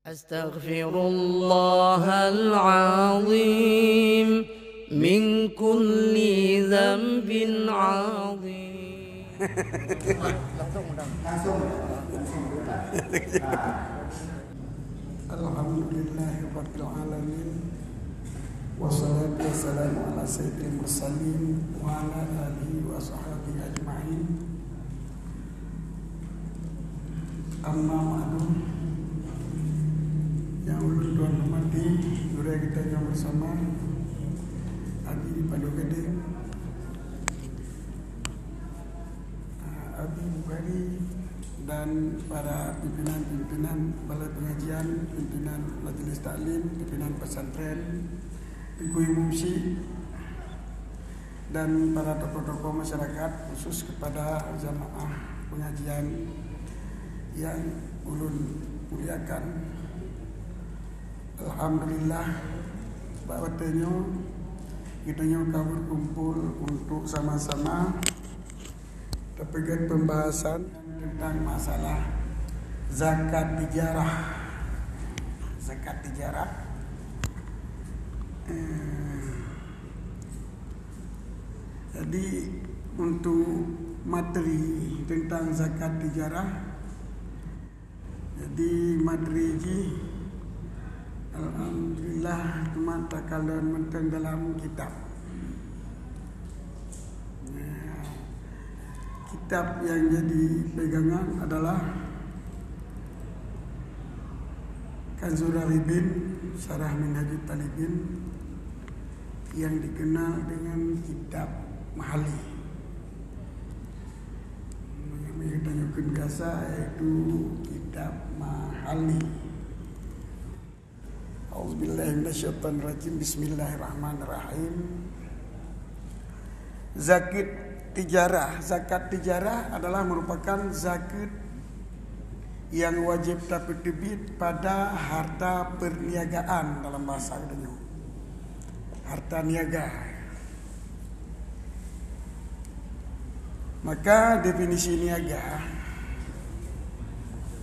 أستغفر الله العظيم من كل ذنب عظيم. Alhamdulillahirabbil alamin. Wassalatu wassalamu ala sayyidil mursalin wa ala alihi wa sahbihi ajma'in. Amma ba'du. Yang ulun tuan hormati, jurai kita yang bersama Abi di Padu Gading, Abi Bukhari, dan para pimpinan-pimpinan balai pengajian, pimpinan majelis taklim, pimpinan pesantren, ibu-ibu mufti, dan para tokoh-tokoh masyarakat, khusus kepada jamaah pengajian yang ulun muliakan. Alhamdulillah, bahwatanya kita kau berkumpul untuk sama-sama terpegat pembahasan tentang masalah zakat tijarah. Zakat tijarah. Jadi untuk materi tentang zakat tijarah, jadi materi ini alhamdulillah cuma takalan menteng dalam kitab. Kitab yang jadi pegangan adalah Kanzul Raribin Syarah Minhajut Talibin, yang dikenal dengan kitab Mahali. Kita nyukur biasa yaitu kitab Mahali. Auzubillahi minasyaitonirrajim. Bismillahirrahmanirrahim. Zakat tijarah adalah merupakan zakat yang wajib terbit pada harta perniagaan dalam bahasa kedua. Harta niaga. Maka definisi niaga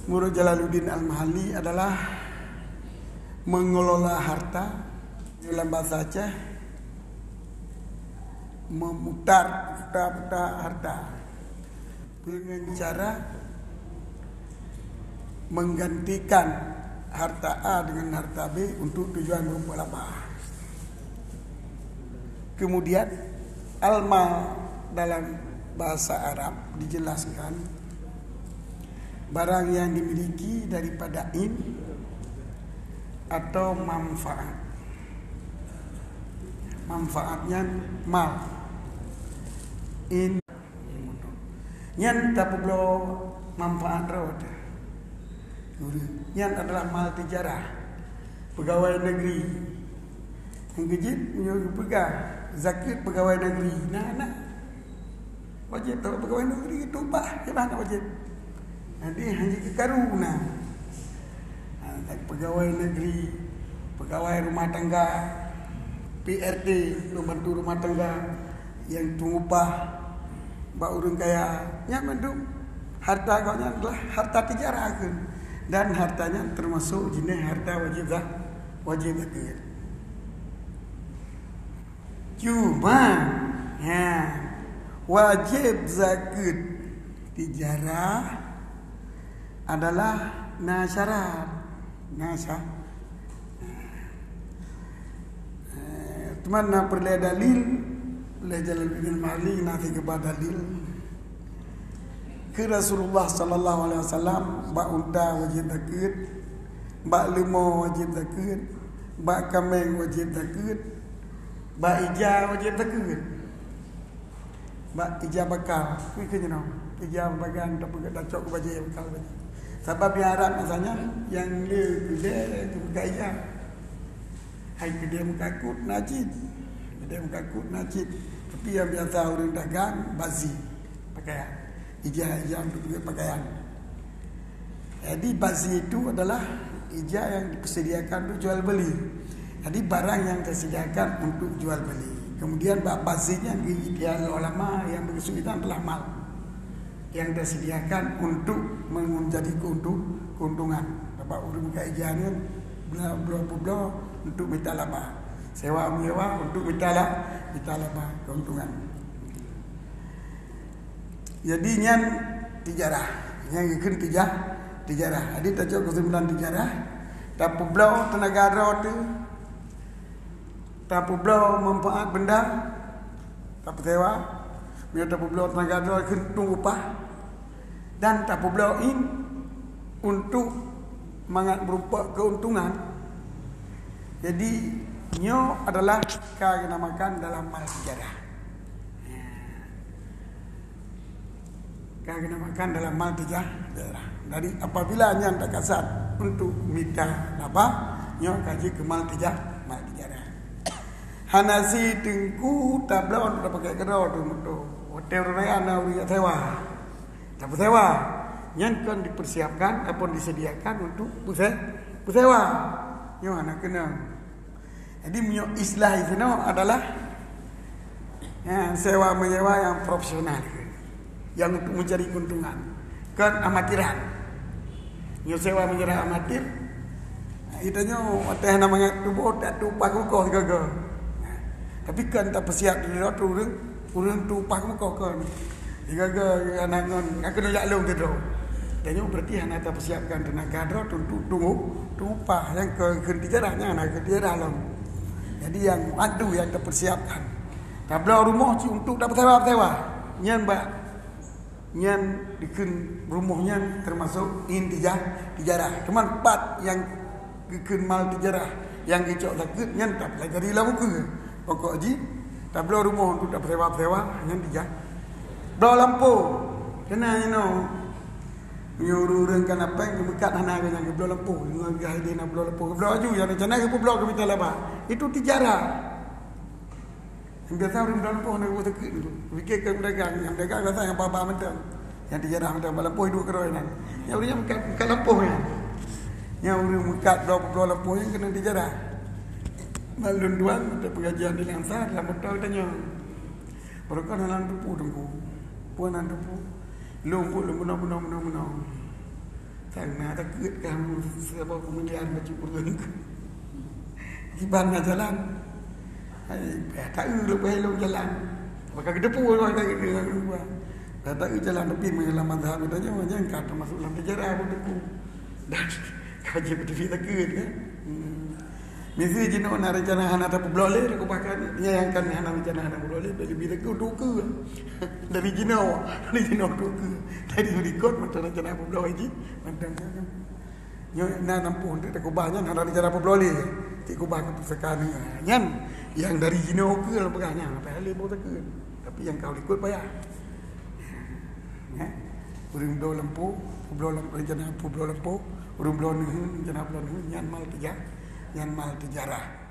menurut Jalaluddin Al-Mahali adalah mengelola harta, dalam bahasa Aceh memutar harta dengan cara menggantikan harta A dengan harta B untuk tujuan rupa apa. Kemudian al-mal dalam bahasa Arab dijelaskan barang yang dimiliki daripada in atau manfaat. Manfaatnya mal. In nyan tak perlu manfaat rawat. Nyan adalah mal tijarah. Pegawai negeri. Yang kejit menyuruh pegang zakat pegawai negeri. Nah. Wajib tahu pegawai negeri itu bah, gimana wajib? Nanti hanya kekaruna. Pegawai negeri, pegawai rumah tangga, PRT, pembantu rumah tangga yang tungupah, bak urang kaya, nyaman tu. Harta kau adalah harta tijarah kan, dan hartanya termasuk jenis harta wajib zakat. Cuma, wajib zakat tijarah adalah nasyarat. Teman nak perlu dalil oleh Jalaluddin Al-Mahali nanti kepada dalil ke Rasulullah sallallahu alaihi wasallam bak unta wajib zakat, bak lemau wajib zakat, bak kambing wajib zakat, bak ija wajib zakat, bak ija bakal kuih no ija bagan tak pergi dak cok baje bakal baje. Sebab yang Arab misalnya yang dia kedai itu gaya. Hai kedai mengakut najid. Kedai mengakut najid. Tapi yang biasa orang dagang bazi pakaian. Ijah untuk pakaian. Jadi bazi itu adalah ijah yang disediakan untuk jual beli. Jadi barang yang disediakan untuk jual beli. Kemudian bazinya diikhtiar ulama yang berkesulitan adalah mal yang disediakan untuk menjadi keuntungan. Apa urung kajian kan bla untuk minta laba. Sewa menyewa untuk minta laba keuntungan. Jadi nyan tijarah. Yang ikut tijarah. Jadi tajuk kesimpulan tijarah. Tak publau tenaga ada tu. Tak publau manfaat benda. Tak sewa. Dia tak publau tenaga ada kentung upah. Dan tak publau untuk mangat berupa keuntungan. Jadi nyo adalah kena makan dalam mal tijarah. Kena makan dalam mal tijarah. Jadi apabila nyo tak kasat untuk minta laba, nyo kaji ke mal tijarah. Hanasi tengku tablon dah pakai kero tu hotel raya ana uri sewa. Tak sewa. Nyan kan dipersiapkan ataupun disediakan untuk sewa. Nyo anak kena. Jadi punya istilah itu adalah sewa menyewa yang profesional, yang untuk mencari keuntungan, kan amatiran. Nyo sewa menyewa amatir, itu nyo teh namanya tubuh tak tumpah muka gagal. Tapi kan tak persiap di luar tu urang tumpah muka kan. Gagal anak aku nak lalu tu. Dan berarti anak tak persiapkan tenaga ada untuk tumpah yang ke tijarahnya anak ke tijarah lah. Jadi yang adu yang terpersiapkan. Tablau rumah untuk dapat sewa. Nyan dikun rumahnya termasuk tijarah. Cuman part yang dikun mal tijarah yang dicok sakit nyan tak pelajari lah muka. Pokok ji tablau rumah untuk dapat sewa nyan tijarah. Blau lampu. Kena menyuruh orang kan apa yang dekat anak yang geblau lampu, ngagah dia nak blau lampu, geblau aju yang rencana ke blau ke minta laba. Itu tijarah. Yang biasa orang blau lampu nak buat tekik tu. Fikir ke pedagang, yang pedagang rasa yang baba mentang. Yang tijarah mentang lampu hidup keroi kan. Yang orang mekat lampu kan. Yang orang mekat blau lampu yang kena tijarah. Malun tuan ada pengajian di Langsar dalam betul tanya. Berkah dalam tupu tunggu. Puanan tupu. Lumpur menang. Sana takut kamu siapa kemudian baju kurung. Kibannya jalan. Tak lupa helong jalan. Maka ke depu orang tak kena. Tak jalan tepi mengelam mazhab tanya macam kata masuk dalam sejarah pun depu. Dan kaji betul takut kan. Mesti jenuh nak rencana anak tak boleh aku pakai nyayangkan anak rencana anak boleh dari bila aku duka dari jenuh duka dari berikut macam rencana apa boleh lagi macam nyo nak nampu untuk tak kubahnya nak rencana apa boleh tik kubah ke pusakaan nyan yang dari jenuh ke lah pegahnya apa hal boleh takut tapi yang kau ikut payah urang do lampu rencana apa lampu urang do rencana apa nyan mal tiga yang mal tijarah.